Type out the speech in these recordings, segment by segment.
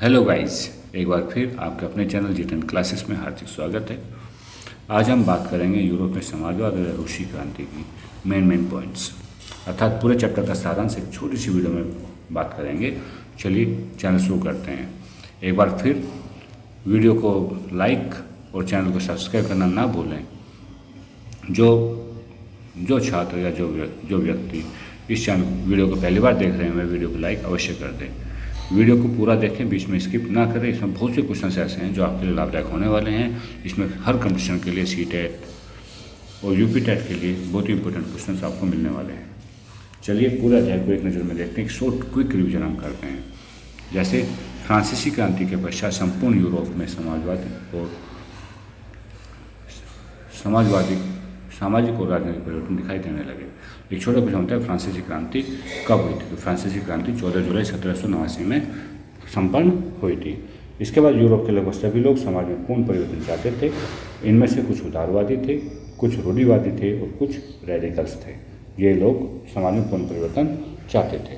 Hello guys, एक बार फिर आपके अपने चैनल जी10 क्लासेस में हार्दिक स्वागत है। आज हम बात करेंगे यूरोप में समाजवाद और रूसी क्रांति की मेन पॉइंट्स, अर्थात पूरे चैप्टर का सारांश एक छोटी सी वीडियो में बात करेंगे। चलिए चैनल शुरू करते हैं। एक बार फिर वीडियो को लाइक और चैनल को सब्सक्राइब करना ना भूलें। जो जो छात्र या जो व्यक्ति इस चैनल वीडियो को पहली बार देख रहे हैं, वे वीडियो को लाइक अवश्य कर दें। वीडियो को पूरा देखें, बीच में स्किप ना करें। इसमें बहुत से क्वेश्चन ऐसे हैं जो आपके लिए लाभदायक होने वाले हैं। इसमें हर कंपटीशन के लिए सी-टेट और यूपी-टेट के लिए बहुत ही इंपॉर्टेंट क्वेश्चन आपको मिलने वाले हैं। चलिए पूरा अध्याय को एक नज़र में देखते हैं। एक शॉर्ट क्विक रिविजन हम करते हैं। जैसे फ्रांसीसी क्रांति के पश्चात संपूर्ण यूरोप में सामाजिक और राजनीतिक परिवर्तन दिखाई देने लगे। एक छोटा क्वेश्चन होता है, फ्रांसीसी क्रांति कब हुई थी? तो फ्रांसीसी क्रांति 14 जुलाई 1789 में संपन्न हुई थी। इसके बाद यूरोप के लगभग सभी लोग समाज में पूर्ण परिवर्तन चाहते थे। इनमें से कुछ उदारवादी थे, कुछ रूढ़िवादी थे और कुछ रेडिकल्स थे। ये लोग समाज में पूर्ण परिवर्तन चाहते थे।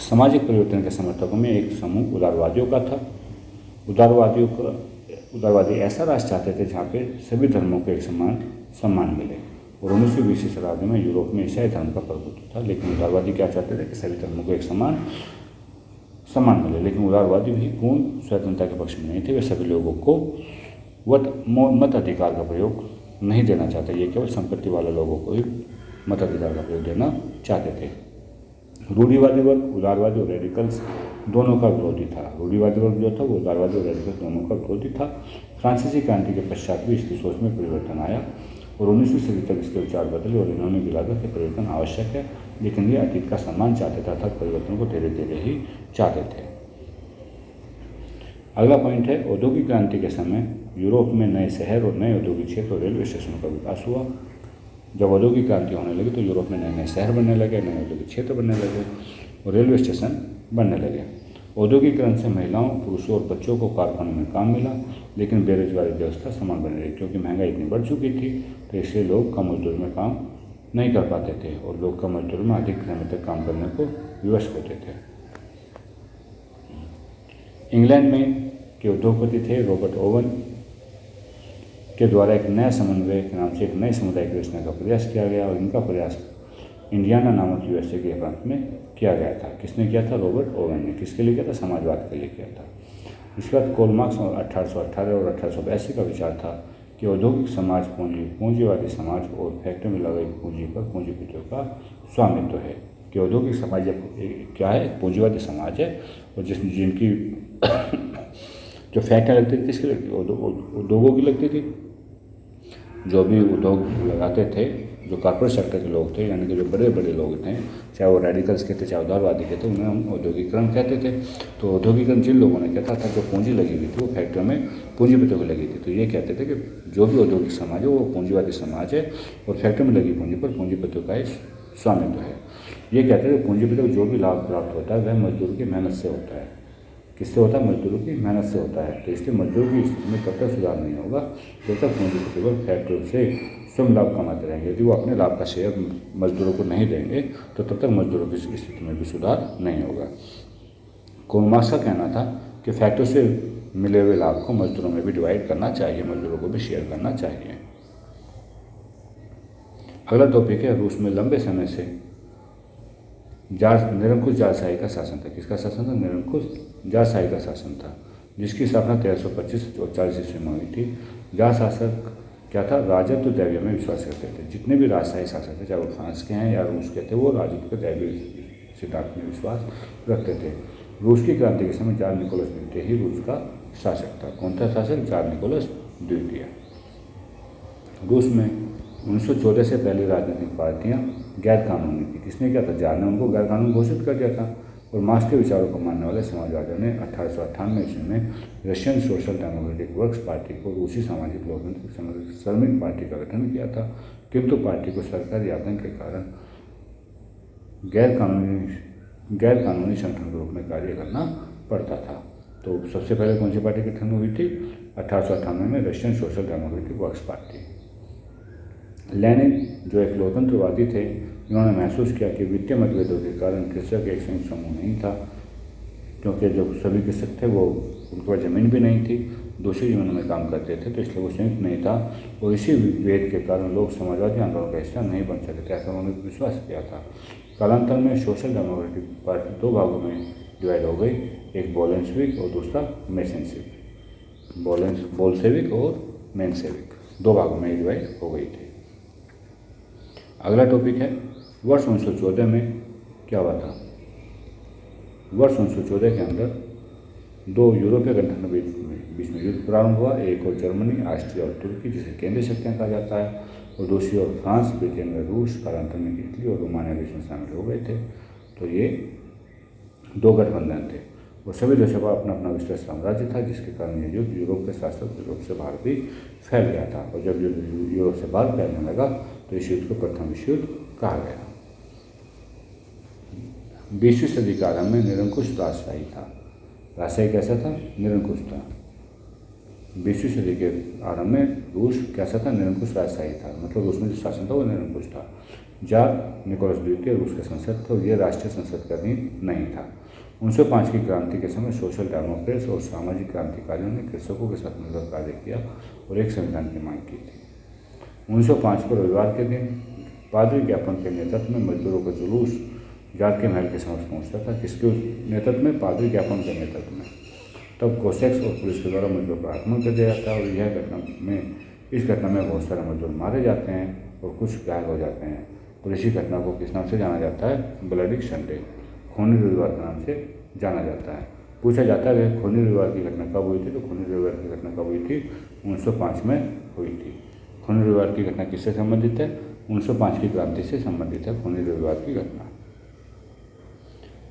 सामाजिक परिवर्तन के समर्थकों में एक समूह उदारवादियों का था। उदारवादी ऐसा राष्ट्र चाहते थे जहाँ पे सभी धर्मों को एक समान सम्मान मिले। और 19वीं शताब्दी में यूरोप में ईसाई धर्म का प्रभुत्व था, लेकिन उदारवादी क्या चाहते थे कि सभी धर्मों को एक समान सम्मान मिले। लेकिन उदारवादी भी पूर्ण स्वतंत्रता के पक्ष में नहीं थे। वे सभी लोगों को मत अधिकार का प्रयोग नहीं देना चाहते। ये केवल संपत्ति वाले लोगों को ही मत अधिकार का प्रयोग देना चाहते थे। रूढ़िवादी वर्ग उदारवादी और रेडिकल्स दोनों का विरोधी था। रूढ़िवादी वर्ग जो था वो उदारवादी और रेडिकल्स दोनों का विरोधी था। फ्रांसीसी क्रांति के पश्चात भी इसकी सोच में परिवर्तन आया और 19वीं सदी तक इसके विचार बदले और इन्होंने भी लगा कि परिवर्तन आवश्यक है, लेकिन ये अतीत का सम्मान चाहते थे, अर्थात परिवर्तन को धीरे धीरे ही चाहते थे। अगला पॉइंट है, औद्योगिक क्रांति के समय यूरोप में नए शहर और नए औद्योगिक क्षेत्र और रेलवे स्टेशनों का विकास हुआ। जब औद्योगिक क्रांति होने लगी तो यूरोप में नए नए शहर बनने लगे, नए औद्योगिक क्षेत्र बनने लगे और रेलवे स्टेशन बनने लगे। औद्योगिकरण से महिलाओं, पुरुषों और बच्चों को कारखानों में काम मिला, लेकिन बेरोजगारी व्यवस्था समान बनी रही, क्योंकि महंगाई इतनी बढ़ चुकी थी। तो इसलिए लोग कम मजदूरी में काम नहीं कर पाते थे और लोग कम मजदूरी में अधिक समय तक काम करने को विवश होते थे। इंग्लैंड में के उद्योगपति थे रॉबर्ट ओवन के द्वारा एक नया समन्वय के नाम से एक नए समुदाय की रचना का प्रयास किया गया और इनका प्रयास इंडियाना नामक यूएसए के प्रांत में किया गया था। किसने किया था? रॉबर्ट ओवन ने। किसके लिए किया था? समाजवाद के लिए किया था। इसके बाद कार्ल मार्क्स 1818 और 1882 का विचार था कि औद्योगिक समाज पूंजीवादी समाज और फैक्ट्री में लगाई पूंजी पर पूंजीपतियों का स्वामित्व है। कि औद्योगिक समाज क्या है? पूंजीवादी समाज है और जिनकी जो फैक्ट्रियाँ लगती थी किसकी लगती थी? उद्योगों की लगती थी। जो भी उद्योग लगाते थे, जो कॉर्पोरेट सेक्टर के लोग थे, यानी कि जो बड़े बड़े लोग थे, चाहे वो रेडिकल्स के थे चाहे उदारवादी के थे, उन्हें हम औद्योगिकरण कहते थे। तो औद्योगिकरण जिन लोगों ने किया था जो पूंजी लगी हुई थी वो फैक्ट्रियों में पूंजीपतियों को लगी थी। तो ये कहते थे कि जो भी औद्योगिक समाज है वो पूंजीवादी समाज है और फैक्ट्री में लगी पूंजी पर पूंजीपतियों का स्वामित्व है। ये कहते थे पूंजीपतियों को जो भी लाभ प्राप्त होता है वह मजदूर की मेहनत से होता है। किससे होता है? मजदूरों की मेहनत से होता है। तो इसलिए मजदूर की स्थिति में तब तक सुधार नहीं होगा जब तक पूंजीपति वर्ग फैक्ट्रियों से स्वयं लाभ कमाते रहेंगे। यदि वो अपने लाभ का शेयर मजदूरों को नहीं देंगे तो तब तक मजदूरों की स्थिति में भी सुधार नहीं होगा। कार्ल मार्क्स का कहना था कि फैक्ट्रियों से मिले हुए लाभ को मजदूरों में भी डिवाइड करना चाहिए, मजदूरों को भी शेयर करना चाहिए। अगला टॉपिक है, रूस में लंबे समय से निरंकुश जारशाही का शासन था। किसका शासन था? निरंकुश जारशाही का शासन था, जिसकी स्थापना 1325 और 40 ईस्वी में हुई थी। जार शासक क्या था? राजत्व दैवीय में विश्वास करते थे। जितने भी राजशाही शासक थे, चाहे वो फ्रांस के हैं या रूस के थे, वो राजत्व के दैवीय सिद्धांत में विश्वास रखते थे। रूस की क्रांति के समय जार निकोलस द्वितीय ही रूस का शासक था। कौन था शासक? जार निकोलस द्वितीय। रूस में 1914 से पहले राजनीतिक पार्टियां गैर कानूनी थी। किसने किया था? जार ने उनको गैर कानूनी घोषित कर दिया था। और मार्क्स के विचारों को मानने वाले समाजवादियों ने 1898 ईस्वी में Russian social democratic works party को रूसी सामाजिक लोकतंत्र श्रमिक पार्टी का गठन किया था, किंतु पार्टी को सरकारी आतंक के कारण गैर कानूनी संगठन के रूप में कार्य करना पड़ता था। तो सबसे पहले कौन सी पार्टी गठन हुई थी? 1898 में Russian social democratic works party. Lenin जो एक लोकतंत्रवादी थे, इन्होंने महसूस किया कि वित्तीय मतभेदों के कारण कृषक एक संयुक्त समूह नहीं था क्योंकि जो सभी कृषक थे वो उनके पास ज़मीन भी नहीं थी, दूसरी ज़मीनों में काम करते थे, तो इसलिए वो संयुक्त नहीं था और इसी भेद के कारण लोग समाजवादी आंदोलन का हिस्सा नहीं बन सके थे, ऐसा उन्होंने विश्वास किया था। कालांतर में सोशल डेमोक्रेटिक पार्टी दो भागों में डिवाइड हो गई, एक बोलेंशविक और दूसरा मेंशेविक। बोल्शेविक और मेंशेविक दो भागों में डिवाइड हो गई थी। अगला टॉपिक है वर्ष 1914 में क्या हुआ था। वर्ष 1914 के अंदर दो यूरोपीय गठबंधन बीच में युद्ध प्रारंभ हुआ। एक और जर्मनी, ऑस्ट्रिया और तुर्की, जिसे केंद्रीय शक्तियाँ कहा जाता है, और दूसरी ओर फ्रांस, ब्रिटेन में रूस, कालांतर में इटली और रोमानिया भी इसमें शामिल हो गए थे। तो ये दो गठबंधन थे और सभी देशों का अपना अपना विस्तृत साम्राज्य था, जिसके कारण ये युद्ध यूरोप के साथ साथ यूरोप से बाहर भी फैल गया था। और जब युद्ध यूरोप से बाहर फैलने लगा तो इस युद्ध को प्रथम विश्व युद्ध कहा गया। 20वीं सदी के आरंभ में निरंकुश राजशाही था। राजशाही कैसा था? निरंकुश था। 20वीं सदी के आरंभ में रूस कैसा था? निरंकुश राजशाही था, मतलब रूस में जो शासन था वो निरंकुश था। जार निकोलस द्वितीय रूस के संसद थे और ये राष्ट्रीय संसद का अधीन नहीं था। 1905 की क्रांति के समय सोशल डेमोक्रेट्स और सामाजिक क्रांतिकारियों ने कृषकों के साथ मिलकर कार्य किया और एक संविधान की मांग की थी। 1905 को रविवार के दिन पादरी ज्ञापन के नेतृत्व में मजदूरों का जुलूस जार के महल के समक्ष पहुंचता था। किसके नेतृत्व में? पादरी ज्ञापन के नेतृत्व में। तब कोसेक्स और पुलिस के द्वारा मजदूरों पर आक्रमण कर दिया जाता है और इस घटना में बहुत सारे मजदूर मारे जाते हैं और कुछ घायल हो जाते हैं। और इसी घटना को किस नाम से जाना जाता है? ब्लडी संडे, खूनी रविवार के नाम से जाना जाता है। पूछा जाता है खूनी रविवार की घटना कब हुई थी? तो खूनी रविवार की घटना कब हुई थी? 1905 में हुई थी। खूनी रविवार की घटना किससे संबंधित है? 1905 की क्रांति से संबंधित है खूनी रविवार की घटना।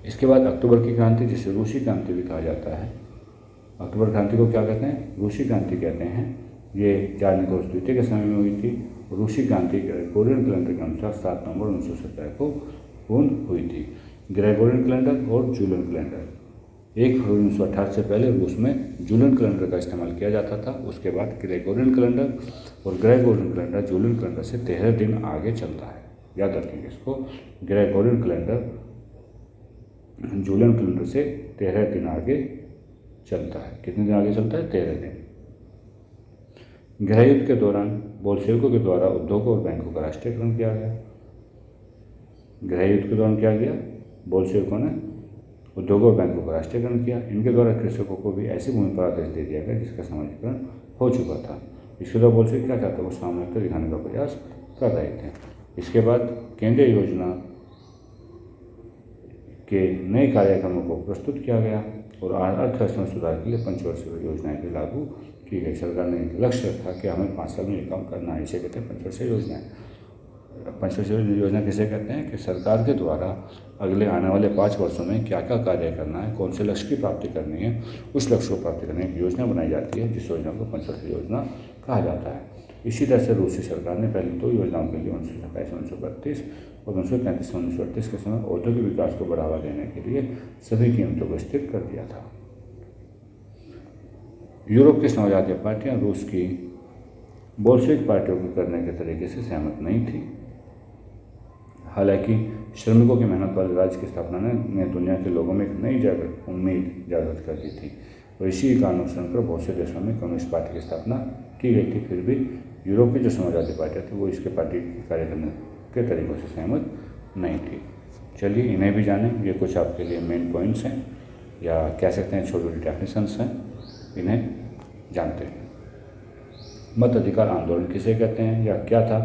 इसके बाद अक्टूबर की क्रांति, जिसे रूसी क्रांति भी कहा जाता है। अक्टूबर क्रांति को क्या कहते हैं? रूसी क्रांति कहते हैं। ये जार निकोलस द्वितीय के समय में हुई थी। रूसी क्रांति ग्रेगोरियन कैलेंडर के अनुसार 7 नवंबर 1917 को पूर्ण हुई थी। ग्रेगोरियन कैलेंडर और जूलियन कैलेंडर 1 फरवरी 1918 से पहले रूस में जूलियन कैलेंडर का इस्तेमाल किया जाता था। उसके बाद ग्रेगोरियन कैलेंडर, और ग्रेगोरियन कैलेंडर जूलियन कैलेंडर से 13 दिन आगे चलता है। याद रखेंगे इसको, ग्रेगोरियन कैलेंडर जूलियन कैलेंडर से 13 दिन आगे चलता है। कितने दिन आगे चलता है? 13 दिन। गृह युद्ध के दौरान बोल्शेविकों के द्वारा उद्योगों और बैंकों का राष्ट्रीयकरण किया गया। गृह युद्ध के दौरान क्या किया? बोल्शेविकों ने उद्योगों और बैंकों का राष्ट्रीयकरण किया। इनके द्वारा कृषकों को भी ऐसी भूमि पर आदेश दे दिया गया जिसका समाजीकरण हो चुका था। इसके द्वारा बोल्शेविक क्या चाहते? वो सामूहिकता दिखाने का प्रयास कर रहे थे। इसके बाद केंद्रीय योजना के नए कार्यक्रमों को प्रस्तुत किया गया और अर्थव्यवस्था में सुधार के लिए पंचवर्षीय योजनाएं भी लागू की गई। सरकार ने लक्ष्य रखा कि हमें 5 साल में ये काम करना है। इसे कहते हैं पंचवर्षीय योजनाएं। पंचवर्षीय योजना किसे कहते हैं? कि सरकार के द्वारा अगले आने वाले 5 वर्षों में क्या क्या कार्य करना है, कौन से लक्ष्य की प्राप्ति करनी है, उस लक्ष्य को प्राप्ति करने की योजना बनाई जाती है, जिस योजना को पंचवर्षीय योजना कहा जाता है। इसी तरह से रूसी सरकार ने पहले 2 योजनाओं के लिए 1927 1932 और 1933 1938 के समय औद्योगिक विकास को बढ़ावा देने के लिए सभी कीमतों को स्थिर कर दिया था। यूरोप की समाजवादी पार्टियां रूस की बोल्शेविक पार्टियों के करने के तरीके से सहमत नहीं थी। हालांकि श्रमिकों की मेहनत वाले राज्य की स्थापना ने दुनिया के लोगों में एक नई उम्मीद जागृत कर दी थी और इसी कारण सुनकर बहुत से देशों में कम्युनिस्ट पार्टी की स्थापना की गई थी। फिर भी यूरोप की जो समाजवादी पार्टियाँ थी वो इसके पार्टी कार्य करने के तरीकों से सहमत नहीं थी। चलिए इन्हें भी जानें। ये कुछ आपके लिए मेन पॉइंट्स हैं या कह सकते हैं छोटी छोटी डेफिनेशंस हैं, इन्हें जानते हैं। मत अधिकार आंदोलन किसे कहते हैं या क्या था?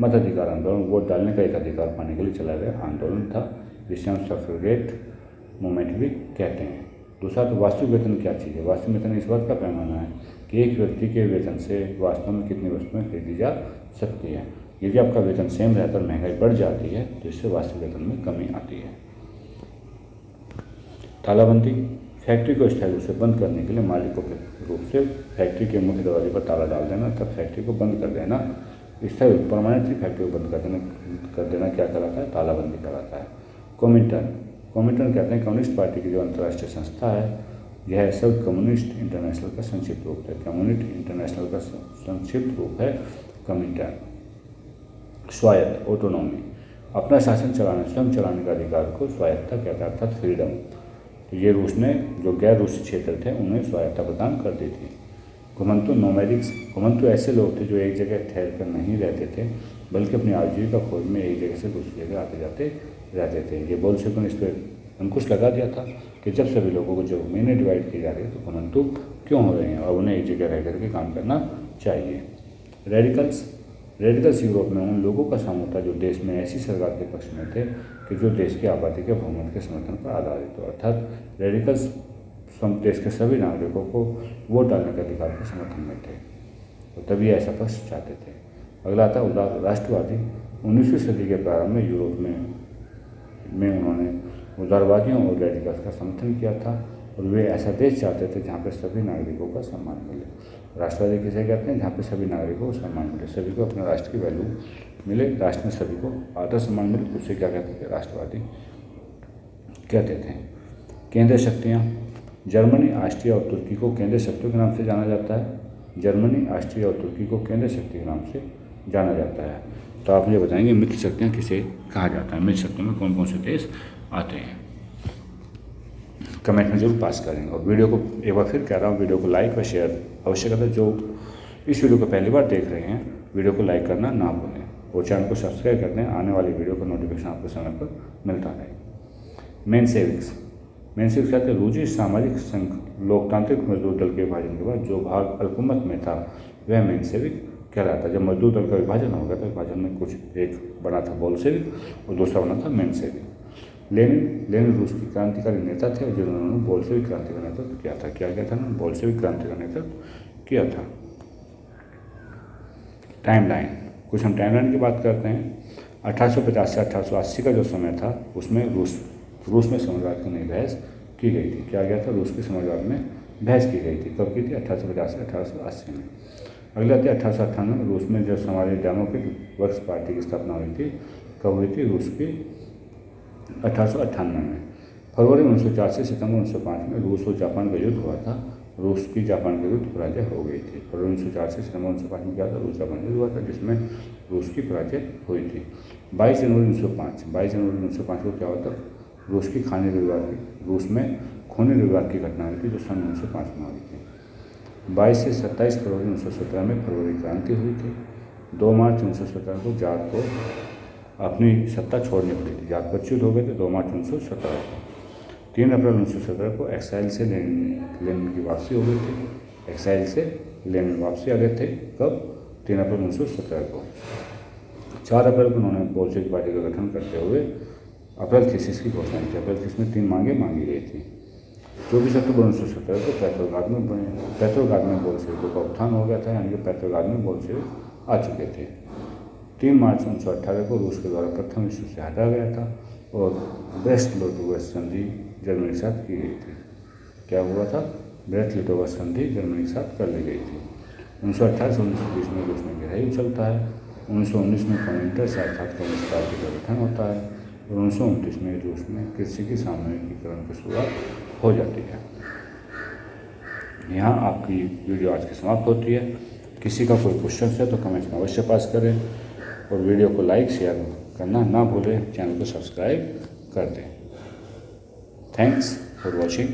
मत अधिकार आंदोलन वोट डालने का एक अधिकार पाने के लिए चलाया गया आंदोलन था, जिसे हम सफ्रेगेट मूवमेंट भी कहते हैं। दूसरा, तो वास्तविक वेतन क्या चीज़ है? वास्तविक वेतन इस बात का पैमाना है कि एक व्यक्ति के वेतन से वास्तव में कितनी वस्तुएं खरीदी जा सकती है। यदि आपका वेतन सेम रहकर महंगाई बढ़ जाती है तो इससे वास्तविक वेतन में कमी आती है। तालाबंदी, फैक्ट्री को स्थायी रूप से बंद करने के लिए मालिकों के रूप से फैक्ट्री के मुख्य दरवाजे पर ताला डाल देना, तब फैक्ट्री को बंद कर देना। स्थायी परमानेंटली फैक्ट्री को बंद कर देना क्या कहलाता है? तालाबंदी कहलाता है। कॉमिंटर्न कहते हैं कम्युनिस्ट पार्टी की जो अंतर्राष्ट्रीय संस्था है, यह शब्द कम्युनिस्ट इंटरनेशनल का संक्षिप्त रूप है। कम्युनिस्ट इंटरनेशनल का संक्षिप्त रूप है कॉमिंटर्न। स्वायत्त, ऑटोनॉमी, अपना शासन चलाने, स्वयं चलाने का अधिकार को स्वायत्तता कहता है, अर्थात फ्रीडम। तो ये रूस ने जो गैर रूसी क्षेत्र थे उन्हें स्वायत्ता प्रदान कर दी थी। घुमंतु नोमैडिक्स, घुमंतु ऐसे लोग थे जो एक जगह ठहर कर नहीं रहते थे बल्कि अपनी आजीविका खोज में एक जगह से दूसरी जगह आते जाते रहते थे। ये बोल्शेविकों ने इस पर अंकुश लगा दिया था कि जब सभी लोगों को जो महीने डिवाइड किए जा रहे हैं तो घुमंतु क्यों हो रहे हैं और उन्हें एक जगह रह करके काम करना चाहिए। रेडिकल्स यूरोप में उन लोगों का समूह था जो देश में ऐसी सरकार के पक्ष में थे कि जो देश की आबादी के बहुमत के समर्थन पर आधारित हो, अर्थात रेडिकल्स देश के सभी नागरिकों को वोट डालने के अधिकार के समर्थन में थे, तो तभी ऐसा पक्ष चाहते थे। अगला था उदार राष्ट्रवादी। 19वीं सदी के प्रारंभ में यूरोप में उन्होंने उदारवादियों और रेडिकल्स का समर्थन किया था और वे ऐसा देश चाहते थे जहाँ पर सभी नागरिकों का सम्मान मिले। राष्ट्रवादी किसे कहते हैं? जहाँ पे सभी नागरिकों को सम्मान मिले, सभी को अपने राष्ट्र की वैल्यू मिले, राष्ट्र में सभी को आदर सम्मान मिले, तो उसे क्या कहते थे? राष्ट्रवादी कहते थे। केंद्रीय शक्तियाँ, जर्मनी, ऑस्ट्रिया और तुर्की को केंद्रीय शक्तियों के नाम से जाना जाता है। जर्मनी, ऑस्ट्रिया और तुर्की को केंद्रीय शक्ति के नाम से जाना जाता है। तो आप मुझे बताएंगे मित्र शक्तियाँ किसे कहा जाता है? मित्र शक्तियों में कौन कौन से देश आते हैं? कमेंट में जरूर पास करेंगे। और वीडियो को एक बार फिर कह रहा हूँ, वीडियो को लाइक व शेयर अवश्य करें। जो इस वीडियो को पहली बार देख रहे हैं, वीडियो को लाइक करना ना भूलें और चैनल को सब्सक्राइब कर दें, आने वाली वीडियो का नोटिफिकेशन आपको समय पर मिलता रहे। मेंशेविक्स कहते हैं रूसी सामाजिक संघ लोकतांत्रिक मजदूर दल के विभाजन के बाद जो भाग अल्पमत में था वह मेंशेविक कहलाता। जब मजदूर दल का विभाजन हो गया था, विभाजन में कुछ एक बना था बोल्शेविक और दूसरा बना था मेंशेविक। लेनिन रूस की क्रांतिकारी नेता थे जिन्होंने बोल्शेविक क्रांति का नेतृत्व किया था। क्या था ना? बोल्शेविक क्रांति का नेतृत्व किया था। टाइमलाइन, कुछ हम टाइमलाइन की बात करते हैं। 1850 से 1880 का जो समय था उसमें रूस में समाजवाद की नई बहस की गई थी। क्या गया था? रूस के समाजवाद में बहस की गई थी। कब की थी? 1850 से 1880 में। अगला था 1898 में रूस में जब समाजी डेमोक्रेटिक वर्क्स पार्टी की स्थापना हुई थी। कब हुई थी? रूस की 1898 में। फरवरी 1904 से सितंबर 1905 में रूस और जापान का युद्ध हुआ था। रूस की जापान के विरुद्ध पराजय हो गई थी। फरवरी 1904 से सितंबर 1905 में क्या था? रूस जापान युद्ध हुआ था जिसमें रूस की पराजय हुई थी। 22 जनवरी 1905 को क्या होता? रूस में खूनी रविवार की घटना हुई थी जो सन 1905 में हुई थी। 22 से 27 फरवरी 1917 में फरवरी क्रांति हुई थी। 2 मार्च 1917 को जाट को अपनी सत्ता छोड़नी पड़ी थी, जाट पच्युत हो गए थे 2 मार्च 1917 को। 3 अप्रैल 1917 को एक्साइल से लेनिन की वापसी हो गई थी। एक्साइल से लेनिन वापसी आ गए थे। कब? 3 अप्रैल 1917 को। 4 अप्रैल को उन्होंने बोल्शेविक पार्टी का गठन करते हुए अप्रैल थीसिस की घोषणा की। अप्रैल थीसिस में 3 मांगी गई थी। 24 अक्टूबर 1917 को पेट्रोग्राद में बोल्शेविकों का उत्थान हो गया था, यानी कि पेट्रोग्राद में बोल्शेविक आ चुके थे। 3 मार्च 1918 को रूस के द्वारा प्रथम विश्व से हटा गया था और ब्रेस्ट-लिटोव संधि जर्मनी के साथ की गई थी। क्या हुआ था? ब्रेस्ट-लिटोव संधि जर्मनी के साथ कर ली गई थी। 1918 से 1920 में रूस में गहराई उछलता है। 1919 में कम्युनिस्ट अर्थात कम्युनिस्ट पार्टी का गठन होता है और 1929 में रूस में कृषि की सामूहिकीकरण की शुरुआत हो जाती है। यहाँ आपकी वीडियो आज की समाप्त होती है। किसी का कोई क्वेश्चन है तो कमेंट्स में अवश्य पास करें और वीडियो को लाइक शेयर करना ना भूलें, चैनल को सब्सक्राइब कर दें। Thanks for watching.